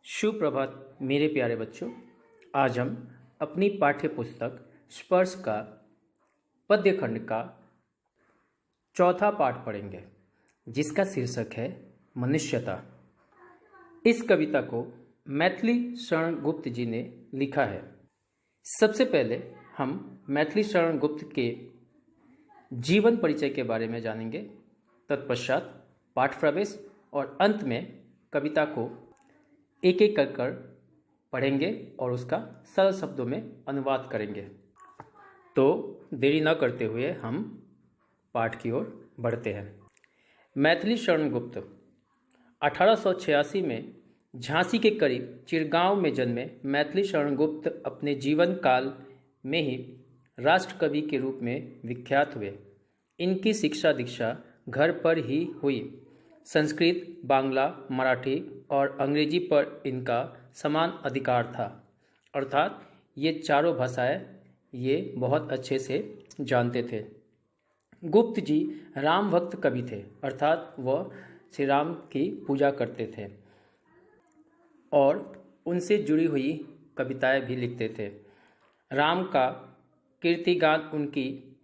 सुप्रभात मेरे प्यारे बच्चों। आज हम अपनी पाठ्य पुस्तक स्पर्श का पद्य खंड का चौथा पाठ पढ़ेंगे, जिसका शीर्षक है मनुष्यता। इस कविता को मैथिली शरण गुप्त जी ने लिखा है। सबसे पहले हम मैथिली शरण गुप्त के जीवन परिचय के बारे में जानेंगे। तत्पश्चात पाठ प्रवेश और अंत में कविता को एक एक कर पढ़ेंगे और उसका सरल शब्दों में अनुवाद करेंगे। तो देरी न करते हुए हम पाठ की ओर बढ़ते हैं। मैथिली शरण गुप्त 1886 में झांसी के करीब चिरगांव में जन्मे मैथिली शरण गुप्त अपने जीवन काल में ही राष्ट्रकवि के रूप में विख्यात हुए। इनकी शिक्षा दीक्षा घर पर ही हुई। संस्कृत, बांग्ला, मराठी और अंग्रेजी पर इनका समान अधिकार था, अर्थात ये चारों भाषाएं ये बहुत अच्छे से जानते थे। गुप्त जी राम भक्त कवि थे, अर्थात वह श्री राम की पूजा करते थे और उनसे जुड़ी हुई कविताएं भी लिखते थे। राम का कीर्तिगान उनकी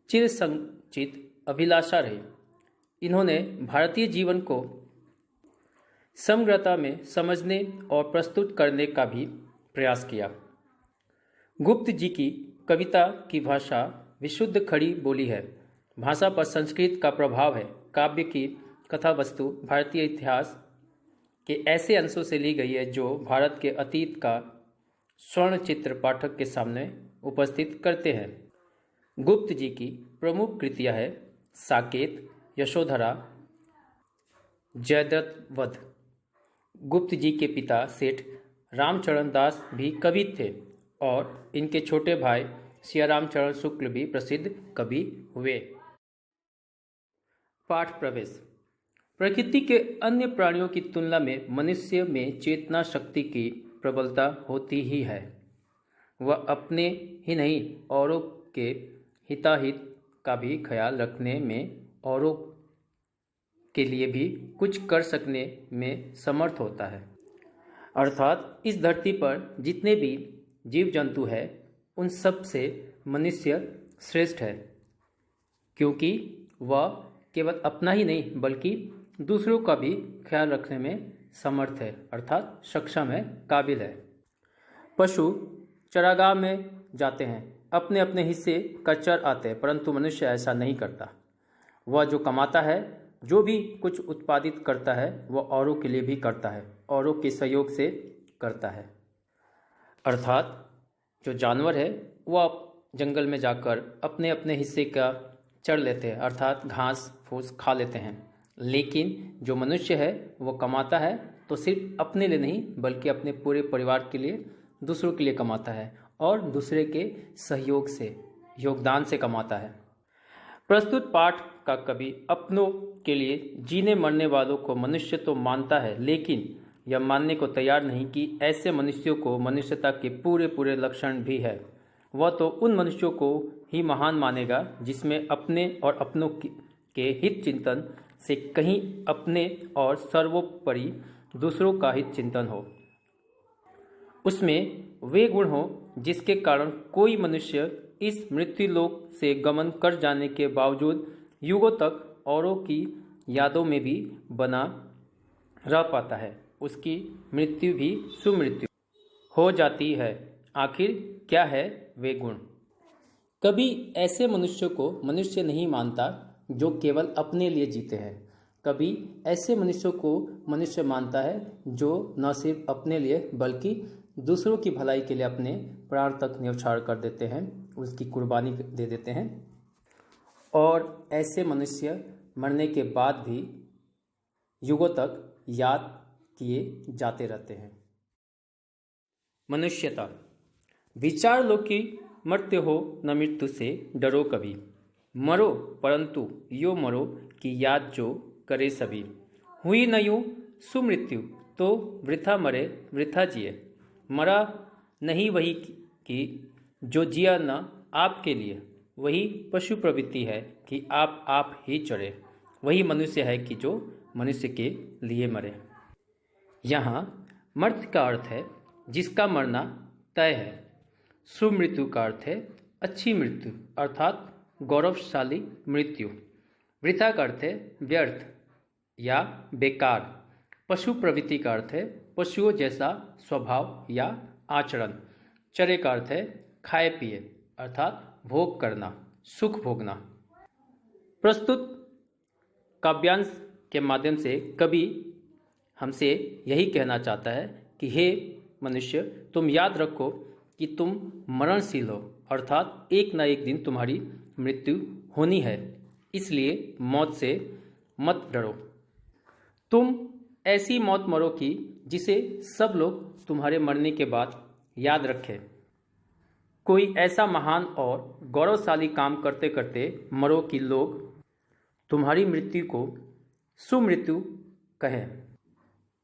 चिरसंचित अभिलाषा रही। इन्होंने भारतीय जीवन को समग्रता में समझने और प्रस्तुत करने का भी प्रयास किया। गुप्त जी की कविता की भाषा विशुद्ध खड़ी बोली है। भाषा पर संस्कृत का प्रभाव है। काव्य की कथा वस्तु भारतीय इतिहास के ऐसे अंशों से ली गई है जो भारत के अतीत का स्वर्ण चित्र पाठक के सामने उपस्थित करते हैं। गुप्त जी की प्रमुख कृतियां है साकेत, यशोधरा, जयद्रथ वध। गुप्त जी के पिता सेठ रामचरण दास भी कवि थे और इनके छोटे भाई सियारामचरण शुक्ल भी प्रसिद्ध कवि हुए। पाठ प्रवेश। प्रकृति के अन्य प्राणियों की तुलना में मनुष्य में चेतना शक्ति की प्रबलता होती ही है। वह अपने ही नहीं औरों के हिताहित का भी ख्याल रखने में, औरों के लिए भी कुछ कर सकने में समर्थ होता है। अर्थात इस धरती पर जितने भी जीव जंतु हैं उन सब से मनुष्य श्रेष्ठ है, क्योंकि वह केवल अपना ही नहीं बल्कि दूसरों का भी ख्याल रखने में समर्थ है, अर्थात सक्षम है, काबिल है। पशु चरागाह में जाते हैं, अपने अपने हिस्से का चर आते हैं, परंतु मनुष्य ऐसा नहीं करता। वह जो कमाता है, जो भी कुछ उत्पादित करता है, वह औरों के लिए भी करता है, औरों के सहयोग से करता है। अर्थात जो जानवर है वह जंगल में जाकर अपने अपने हिस्से का चर लेते हैं, अर्थात घास फूस खा लेते हैं। लेकिन जो मनुष्य है वह कमाता है तो सिर्फ अपने लिए नहीं बल्कि अपने पूरे परिवार के लिए, दूसरों के लिए कमाता है और दूसरे के सहयोग से, योगदान से कमाता है। प्रस्तुत पाठ का कवि अपनों के लिए जीने मरने वालों को मनुष्य तो मानता है, लेकिन यह मानने को तैयार नहीं कि ऐसे मनुष्यों को मनुष्यता के पूरे पूरे लक्षण भी है। वह तो उन मनुष्यों को ही महान मानेगा जिसमें अपने और अपनों के हित चिंतन से कहीं अपने और सर्वोपरि दूसरों का हित चिंतन हो। उसमें वे गुण हो जिसके कारण कोई मनुष्य इस मृत्युलोक से गमन कर जाने के बावजूद युगों तक औरों की यादों में भी बना रह पाता है। उसकी मृत्यु भी सुमृत्यु हो जाती है। आखिर क्या है वे गुण? कभी ऐसे मनुष्यों को मनुष्य नहीं मानता जो केवल अपने लिए जीते हैं। कभी ऐसे मनुष्यों को मनुष्य मानता है जो न सिर्फ अपने लिए बल्कि दूसरों की भलाई के लिए अपने प्राण तक न्यौछावर कर देते हैं, उसकी कुर्बानी दे देते हैं। और ऐसे मनुष्य मरने के बाद भी युगों तक याद किए जाते रहते हैं। मनुष्यता। विचार लो कि मरते हो न मृत्यु से डरो कभी। मरो परंतु यो मरो कि याद जो करे सभी। हुई न यूं सुमृत्यु तो वृथा मरे वृथा जिए। मरा नहीं वही कि जो जिया न आपके लिए। वही पशु प्रवृत्ति है कि आप ही चढ़े। वही मनुष्य है कि जो मनुष्य के लिए मरे। यहाँ मर्त्य का अर्थ है जिसका मरना तय है। शुभ मृत्यु का अर्थ है अच्छी मृत्यु अर्थात गौरवशाली मृत्यु। वृथा का अर्थ है व्यर्थ या बेकार। पशु प्रवृत्ति का अर्थ है पशुओं जैसा स्वभाव या आचरण। चरे का अर्थ है खाए पिए अर्थात भोग करना, सुख भोगना। प्रस्तुत काव्यांश के माध्यम से कवि हमसे यही कहना चाहता है कि हे मनुष्य, तुम याद रखो कि तुम मरणशील हो अर्थात एक ना एक दिन तुम्हारी मृत्यु होनी है, इसलिए मौत से मत डरो। तुम ऐसी मौत मरो कि जिसे सब लोग तुम्हारे मरने के बाद याद रखें। कोई ऐसा महान और गौरवशाली काम करते करते मरो कि लोग तुम्हारी मृत्यु को सुमृत्यु कहें,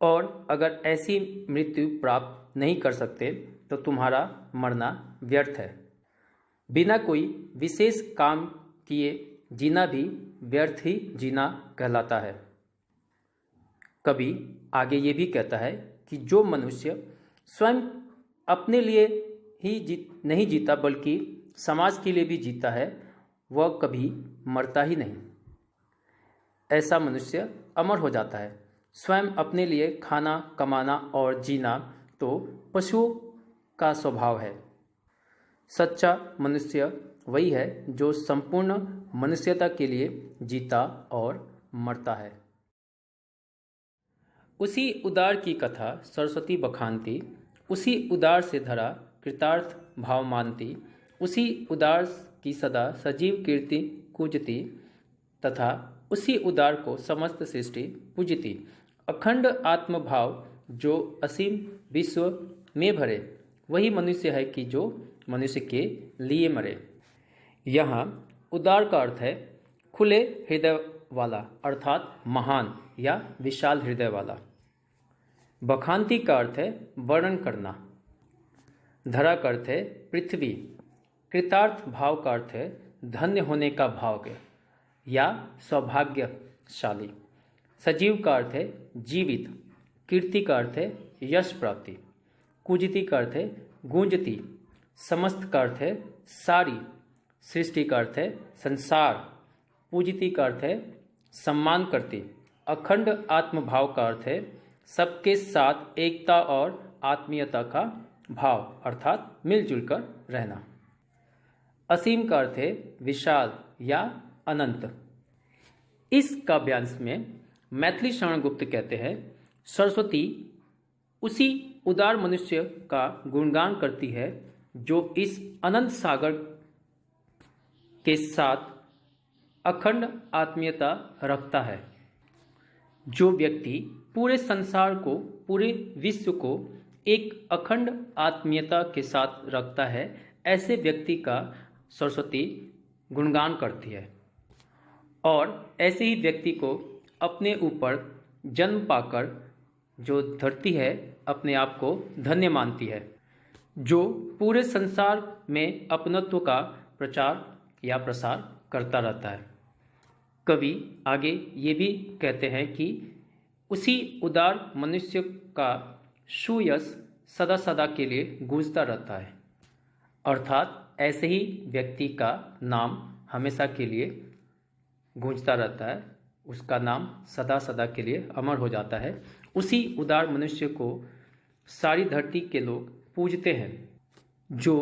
और अगर ऐसी मृत्यु प्राप्त नहीं कर सकते तो तुम्हारा मरना व्यर्थ है। बिना कोई विशेष काम किए जीना भी व्यर्थ ही जीना कहलाता है। कवि आगे ये भी कहता है कि जो मनुष्य स्वयं अपने लिए ही नहीं जीता बल्कि समाज के लिए भी जीता है वह कभी मरता ही नहीं। ऐसा मनुष्य अमर हो जाता है। स्वयं अपने लिए खाना कमाना और जीना तो पशुओं का स्वभाव है। सच्चा मनुष्य वही है जो संपूर्ण मनुष्यता के लिए जीता और मरता है। उसी उदार की कथा सरस्वती बखानती, उसी उदार से धरा कृतार्थ भाव मानती, उसी उदार की सदा सजीव कीर्ति कूजती, तथा उसी उदार को समस्त सृष्टि पूजती। अखंड आत्मभाव जो असीम विश्व में भरे, वही मनुष्य है कि जो मनुष्य के लिए मरे। यहाँ उदार का अर्थ है खुले हृदय वाला अर्थात महान या विशाल हृदय वाला। बखानती का अर्थ है वर्णन करना। धरा का अर्थ है पृथ्वी। कृतार्थ भाव का अर्थ है धन्य होने का भाव या सौभाग्यशाली। सजीव का अर्थ है जीवित। कीर्ति का अर्थ है यश प्राप्ति। कूजती का अर्थ है गूंजती। समस्त का अर्थ है सारी। सृष्टि का अर्थ है संसार। पूजिती का अर्थ है सम्मान करती। अखंड आत्मभाव का अर्थ है सबके साथ एकता और आत्मीयता का भाव अर्थात मिलजुल कर रहना। असीम का अर्थ है विशाल या अनंत। इस काव्यांश में मैथिली शरण गुप्त कहते हैं सरस्वती उसी उदार मनुष्य का गुणगान करती है जो इस अनंत सागर के साथ अखंड आत्मीयता रखता है। जो व्यक्ति पूरे संसार को, पूरे विश्व को एक अखंड आत्मीयता के साथ रखता है, ऐसे व्यक्ति का सरस्वती गुणगान करती है और ऐसे ही व्यक्ति को अपने ऊपर जन्म पाकर जो धरती है अपने आप को धन्य मानती है, जो पूरे संसार में अपनत्व का प्रचार या प्रसार करता रहता है। कवि आगे ये भी कहते हैं कि उसी उदार मनुष्य का सुयश सदा सदा के लिए गूंजता रहता है, अर्थात ऐसे ही व्यक्ति का नाम हमेशा के लिए गूंजता रहता है, उसका नाम सदा सदा के लिए अमर हो जाता है। उसी उदार मनुष्य को सारी धरती के लोग पूजते हैं, जो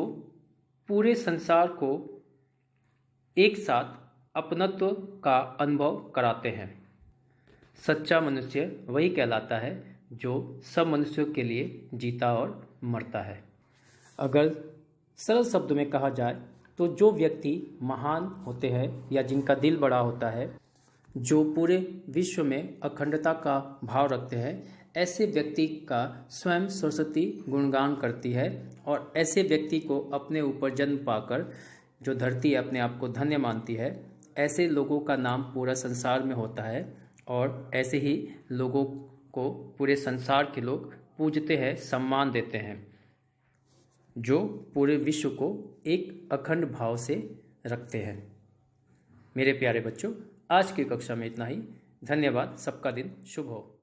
पूरे संसार को एक साथ अपनत्व का अनुभव कराते हैं। सच्चा मनुष्य वही कहलाता है जो सब मनुष्यों के लिए जीता और मरता है। अगर सरल शब्द में कहा जाए तो जो व्यक्ति महान होते हैं या जिनका दिल बड़ा होता है, जो पूरे विश्व में अखंडता का भाव रखते हैं, ऐसे व्यक्ति का स्वयं सरस्वती गुणगान करती है और ऐसे व्यक्ति को अपने ऊपर जन्म पाकर जो धरती अपने आप को धन्य मानती है, ऐसे लोगों का नाम पूरा संसार में होता है और ऐसे ही लोगों को पूरे संसार के लोग पूजते हैं, सम्मान देते हैं, जो पूरे विश्व को एक अखंड भाव से रखते हैं। मेरे प्यारे बच्चों, आज की कक्षा में इतना ही। धन्यवाद। सबका दिन शुभ हो।